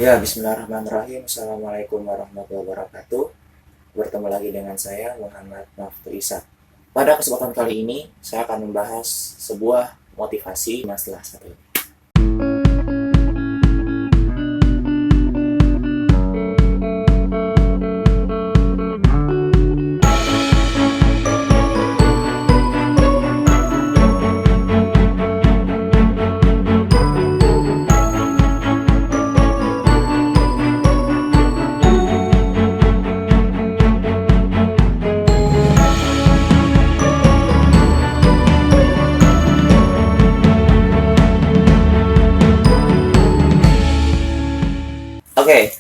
Ya, bismillahirrahmanirrahim. Assalamualaikum warahmatullahi wabarakatuh. Bertemu lagi dengan saya, Muhammad Naftu Isa. Pada kesempatan kali ini, saya akan membahas sebuah motivasi masalah satu ini. Oke,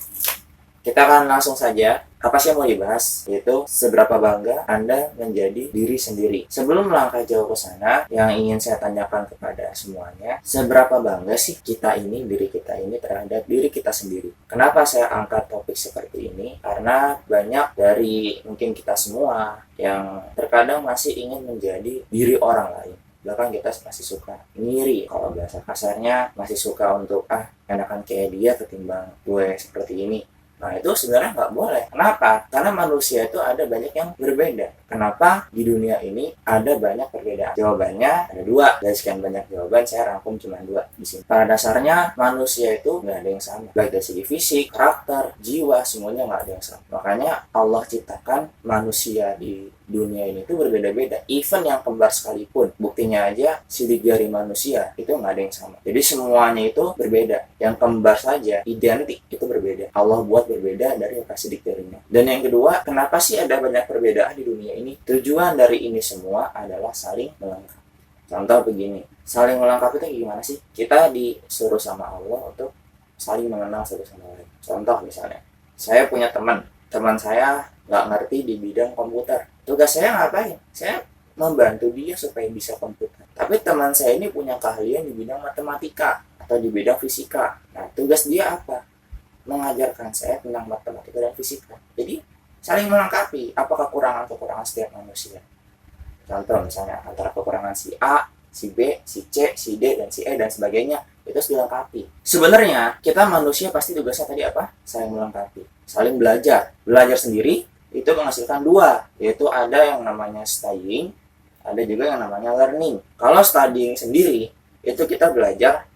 kita akan langsung saja. Apa sih yang mau dibahas? Yaitu seberapa bangga Anda menjadi diri sendiri. Sebelum melangkah jauh ke sana, yang ingin saya tanyakan kepada semuanya, seberapa bangga sih diri kita ini terhadap diri kita sendiri? Kenapa saya angkat topik seperti ini? Karena banyak dari mungkin kita semua yang terkadang masih ingin menjadi diri orang lain. Bahkan kita masih suka ngiri, kalau bahasa kasarnya masih suka untuk enakan kayak dia ketimbang gue seperti ini. Nah, itu sebenarnya nggak boleh. Kenapa? Karena manusia itu ada banyak yang berbeda. Kenapa di dunia ini ada banyak perbedaan? Jawabannya ada dua. Dari sekian banyak jawaban, saya rangkum cuma dua di sini. Pada dasarnya, manusia itu nggak ada yang sama. Baik dari segi fisik, karakter, jiwa, semuanya nggak ada yang sama. Makanya Allah ciptakan manusia di dunia ini tuh berbeda-beda. Even yang kembar sekalipun, buktinya aja sidik jari manusia itu nggak ada yang sama. Jadi semuanya itu berbeda. Yang kembar saja identik itu berbeda. Allah buat berbeda dari apa sidik jarinya. Dan yang kedua, kenapa sih ada banyak perbedaan di dunia ini? Tujuan dari ini semua adalah saling melengkapi. Contoh begini, saling melengkapi itu gimana sih? Kita disuruh sama Allah untuk saling mengenal satu sama lain. Contoh misalnya, saya punya teman saya nggak ngerti di bidang komputer. Tugas saya ngapain? Saya membantu dia supaya bisa komputer. Tapi teman saya ini punya keahlian di bidang matematika atau di bidang fisika. Nah, tugas dia apa? Mengajarkan saya tentang matematika dan fisika. Jadi, saling melengkapi apa kekurangan-kekurangan setiap manusia. Contoh misalnya, antara kekurangan si A, si B, si C, si D, dan si E, dan sebagainya. Itu harus dilengkapi. Sebenarnya, kita manusia pasti tugasnya tadi apa? Saling melengkapi. Saling belajar. Belajar sendiri, itu menghasilkan dua, yaitu ada yang namanya studying, ada juga yang namanya learning. Kalau studying sendiri, itu kita belajar,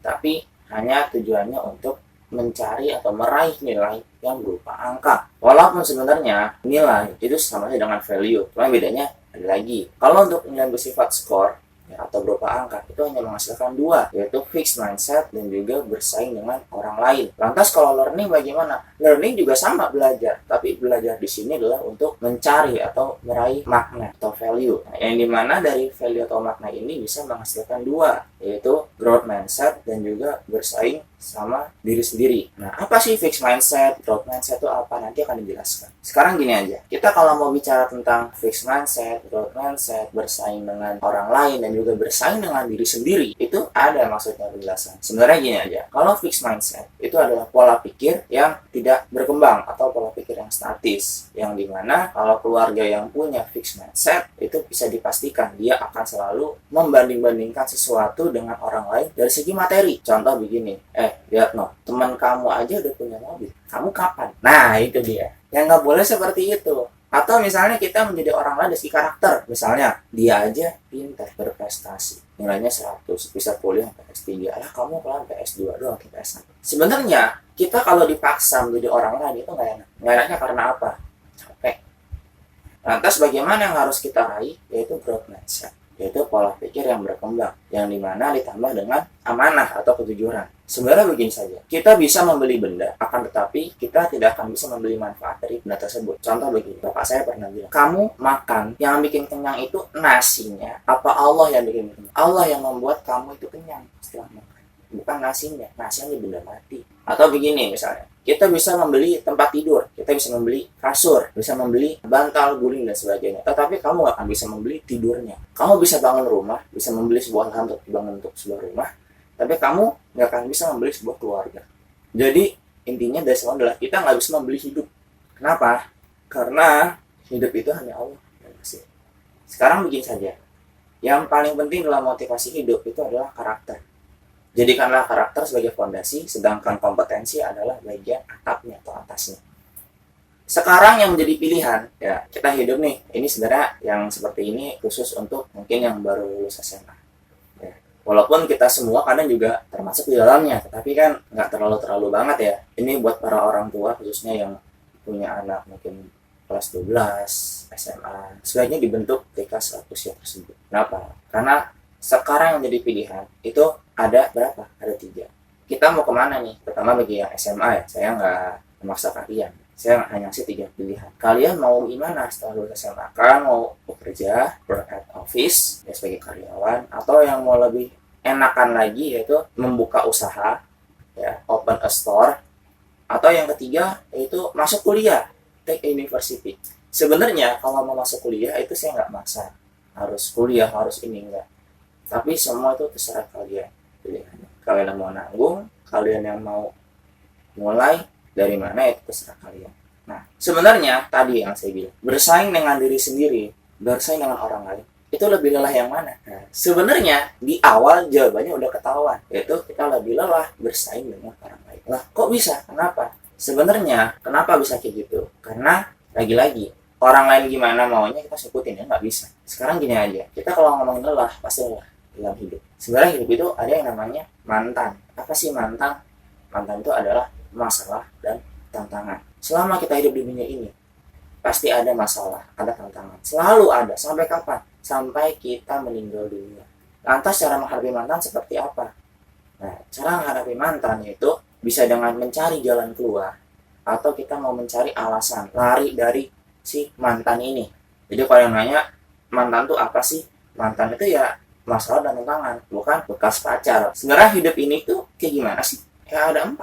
tapi hanya tujuannya untuk mencari atau meraih nilai yang berupa angka. Walaupun sebenarnya nilai itu sama saja dengan value, cuma bedanya ada lagi. Kalau untuk nilai bersifat skor atau berupa angka, itu hanya menghasilkan dua, yaitu fixed mindset dan juga bersaing dengan orang lain. Lantas kalau learning bagaimana? Learning juga sama belajar, tapi belajar di sini adalah untuk mencari atau meraih makna atau value. Nah, yang dimana dari value atau makna ini bisa menghasilkan dua, yaitu growth mindset dan juga bersaing sama diri sendiri. Nah, apa sih fixed mindset, growth mindset itu apa? Nanti akan dijelaskan. Sekarang gini aja, kita kalau mau bicara tentang fixed mindset, growth mindset, bersaing dengan orang lain, dan juga bersaing dengan diri sendiri, itu ada maksudnya penjelasan. Sebenarnya gini aja, kalau fixed mindset itu adalah pola pikir yang tidak berkembang atau pola pikir yang statis, yang dimana kalau keluarga yang punya fixed mindset itu bisa dipastikan dia akan selalu membanding-bandingkan sesuatu dengan orang lain dari segi materi. Contoh begini, lihat teman kamu aja udah punya mobil, kamu kapan? Nah, itu dia. Yang nggak boleh seperti itu. Atau misalnya kita menjadi orang lain dari segi karakter. Misalnya, dia aja pintar, berprestasi, nilainya 100, bisa kuliah sampai S3. Kamu kalau sampai S2 doang, sampai S1. Sebenarnya, kita kalau dipaksa menjadi orang lain itu nggak enak. Nggak enaknya karena apa? Capek. Lantas bagaimana yang harus kita raih? Yaitu growth mindset, yaitu pola pikir yang berkembang, yang dimana ditambah dengan amanah atau kejujuran. Sebenarnya begini saja, kita bisa membeli benda, akan tetapi kita tidak akan bisa membeli manfaat dari benda tersebut. Contoh begini, bapak saya pernah bilang, kamu makan, yang bikin kenyang itu nasinya, apa Allah yang bikin kenyang? Allah yang membuat kamu itu kenyang setelah makan, bukan nasinya. Nasinya benda mati. Atau begini misalnya, kita bisa membeli tempat tidur, kita bisa membeli kasur, bisa membeli bantal, guling, dan sebagainya. Tetapi kamu gak akan bisa membeli tidurnya. Kamu bisa bangun rumah, bisa membeli sebuah lahan untuk dibangun untuk sebuah rumah, tapi kamu nggak akan bisa membeli sebuah keluarga. Jadi intinya dari semua adalah kita nggak bisa membeli hidup. Kenapa? Karena hidup itu hanya Allah yang kasih. Sekarang begini saja, yang paling penting dalam motivasi hidup itu adalah karakter. Jadikanlah karakter sebagai fondasi, sedangkan kompetensi adalah bagian atapnya atau atasnya. Sekarang yang menjadi pilihan, ya kita hidup nih, ini sebenarnya yang seperti ini khusus untuk mungkin yang baru lulus SMA. Ya. Walaupun kita semua kadang juga termasuk di dalamnya, tetapi kan nggak terlalu banget ya. Ini buat para orang tua khususnya yang punya anak mungkin kelas 12, SMA, sebaiknya dibentuk ketika usia tersebut. Kenapa? Karena sekarang yang jadi pilihan itu ada berapa? Ada 3. Kita mau kemana nih? Pertama bagi yang SMA ya, saya nggak memaksa kalian. Saya hanya ngasih 3 pilihan. Kalian mau gimana setelah lulus SMA? Kalian mau bekerja, work at office, ya sebagai karyawan, atau yang mau lebih enakan lagi yaitu membuka usaha, ya open a store, atau yang ketiga yaitu masuk kuliah, take university. Sebenarnya kalau mau masuk kuliah itu saya nggak maksa harus kuliah, harus ini enggak. Tapi semua itu terserah kalian pilihannya. Kalian yang mau nanggung, kalian yang mau mulai dari mana itu terserah kalian. Nah, sebenarnya tadi yang saya bilang, bersaing dengan diri sendiri, bersaing dengan orang lain, itu lebih lelah yang mana? Nah, sebenarnya di awal jawabannya udah ketahuan, yaitu kita lebih lelah bersaing dengan orang lain. Lah, kok bisa? Kenapa? Sebenarnya kenapa bisa kayak gitu? Karena lagi-lagi orang lain gimana maunya kita ikutin, ya nggak bisa. Sekarang gini aja, kita kalau ngomongin lelah pasti lelah dalam hidup. Sebenarnya hidup itu ada yang namanya mantan. Apa sih mantan? Mantan itu adalah masalah dan tantangan. Selama kita hidup di dunia ini, pasti ada masalah, ada tantangan. Selalu ada. Sampai kapan? Sampai kita meninggal dunia. Lantas cara menghadapi mantan seperti apa? Nah, cara menghadapi mantan itu bisa dengan mencari jalan keluar, atau kita mau mencari alasan, lari dari si mantan ini. Jadi kalau yang nanya, mantan itu apa sih? Mantan itu ya masalah dan tantangan, bukan bekas pacar. Sebenarnya hidup ini tuh kayak gimana sih? Ya ada 4.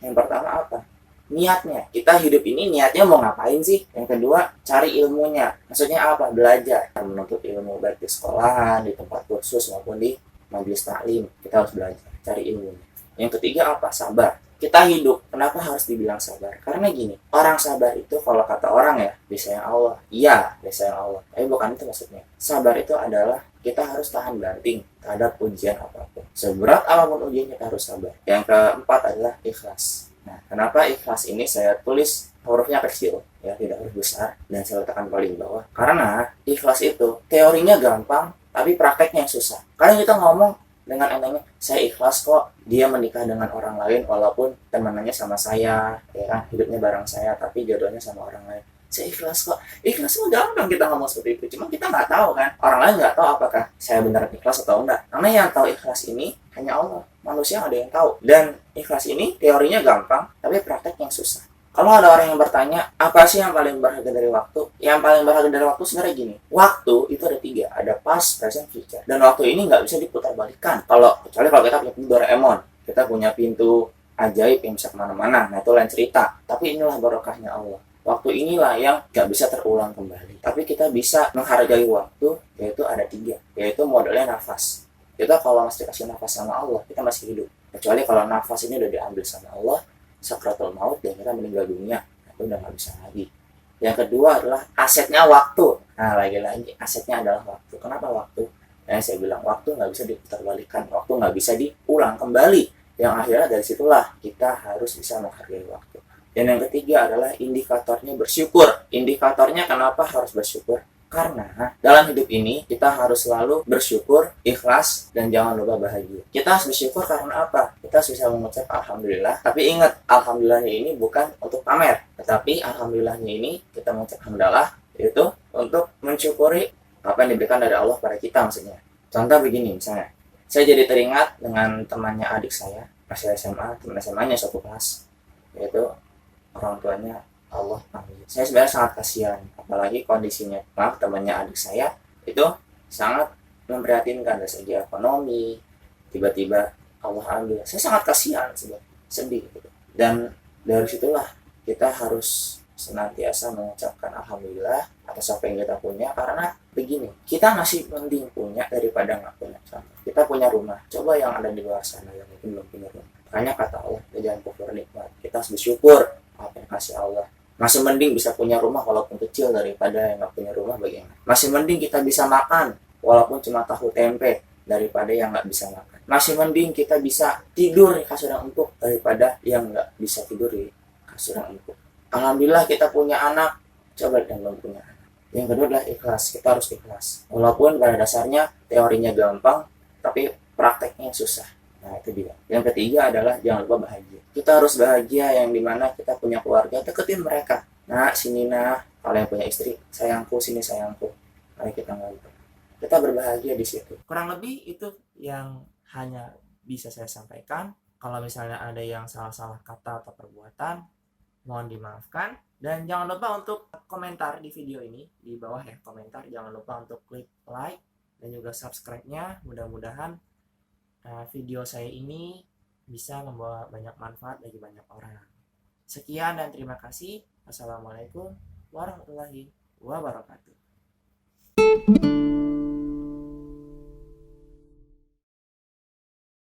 Yang pertama apa? Niatnya. Kita hidup ini niatnya mau ngapain sih? Yang kedua, cari ilmunya. Maksudnya apa? Belajar. Menuntut ilmu baik di sekolahan, di tempat kursus maupun di majelis taklim. Kita harus belajar, cari ilmunya. Yang ketiga apa? Sabar. Kita hidup, kenapa harus dibilang sabar? Karena gini, orang sabar itu kalau kata orang ya, disayang Allah. Iya, disayang Allah. Tapi bukan itu maksudnya. Sabar itu adalah kita harus tahan banting terhadap ujian apapun. Seberat apapun ujian kita harus sabar. Yang keempat adalah ikhlas. Nah, kenapa ikhlas ini saya tulis hurufnya kecil, ya tidak huruf besar, dan saya letakkan paling bawah? Karena ikhlas itu teorinya gampang, tapi prakteknya yang susah. Kadang kita ngomong dengan entengnya, saya ikhlas kok dia menikah dengan orang lain walaupun temanannya sama saya, ya kan, hidupnya bareng saya, tapi jodohnya sama orang lain. Saya ikhlas kok. Ikhlas mah gampang kita ngomong seperti itu. Cuma kita nggak tahu kan. Orang lain nggak tahu apakah saya beneran ikhlas atau enggak. Karena yang tahu ikhlas ini hanya Allah. Manusia nggak ada yang tahu. Dan ikhlas ini teorinya gampang, tapi prakteknya susah. Kalau ada orang yang bertanya, apa sih yang paling berharga dari waktu? Yang paling berharga dari waktu sebenarnya gini. Waktu itu ada 3. Ada past, present, future. Dan waktu ini nggak bisa diputar balikan. Kecuali kalau kita punya pintu Doraemon. Kita punya pintu ajaib yang bisa kemana-mana. Nah itu lain cerita. Tapi inilah barokahnya Allah. Waktu inilah yang gak bisa terulang kembali. Tapi kita bisa menghargai waktu, yaitu ada 3. Yaitu modelnya nafas. Kita kalau masih kasih nafas sama Allah, kita masih hidup. Kecuali kalau nafas ini udah diambil sama Allah, sakratul maut, dan kita meninggal dunia, itu udah gak bisa lagi. Yang kedua adalah asetnya waktu. Nah lagi-lagi asetnya adalah waktu. Kenapa waktu? Yang saya bilang waktu gak bisa diputarbalikkan. Waktu gak bisa diulang kembali. Yang akhirnya dari situlah kita harus bisa menghargai waktu. Dan yang ketiga adalah indikatornya bersyukur. Indikatornya kenapa harus bersyukur? Karena dalam hidup ini kita harus selalu bersyukur, ikhlas, dan jangan lupa bahagia. Kita harus bersyukur karena apa? Kita harus bisa mengucap Alhamdulillah. Tapi ingat, Alhamdulillahnya ini bukan untuk pamer. Tetapi Alhamdulillahnya ini kita mengucap Alhamdulillah itu untuk mensyukuri apa yang diberikan dari Allah pada kita maksudnya. Contoh begini misalnya. Saya jadi teringat dengan temannya adik saya, masih SMA, teman SMA-nya suatu kelas. Yaitu orang tuanya Allah panggil. Saya sebenarnya sangat kasihan, apalagi kondisinya temannya adik saya itu sangat memprihatinkan dari segi ekonomi. Tiba-tiba Allah ambil. Saya sangat kasihan, sedih gitu. Dan dari situlah kita harus senantiasa mengucapkan Alhamdulillah atas apa yang kita punya. Karena begini, kita masih mending punya daripada nggak punya. Kita punya rumah, coba yang ada di luar sana yang mungkin belum punya rumah. Makanya kata Allah, jangan kufur nikmat. Kita harus bersyukur apa yang kasih Allah. Masih mending bisa punya rumah walaupun kecil daripada yang nggak punya rumah bagaimana. Masih mending kita bisa makan walaupun cuma tahu tempe daripada yang nggak bisa makan. Masih mending kita bisa tidur di kasur yang empuk daripada yang nggak bisa tidur di kasur yang empuk. Alhamdulillah kita punya anak, coba dan belum punya anak. Yang kedua adalah ikhlas, kita harus ikhlas. Walaupun pada dasarnya teorinya gampang, tapi prakteknya susah. Nah itu dia. Yang ketiga adalah jangan lupa bahagia. Kita harus bahagia yang dimana kita punya keluarga, deketin mereka. Nah sini nah, kalau yang punya istri, sayangku sini sayangku. Mari kita ngobrol. Kita berbahagia di situ. Kurang lebih itu yang hanya bisa saya sampaikan. Kalau misalnya ada yang salah-salah kata atau perbuatan, mohon dimaafkan. Dan jangan lupa untuk komentar di video ini. Di bawah ya komentar. Jangan lupa untuk klik like dan juga subscribe-nya. Mudah-mudahan video saya ini bisa membawa banyak manfaat bagi banyak orang. Sekian dan terima kasih. Wassalamualaikum warahmatullahi wabarakatuh.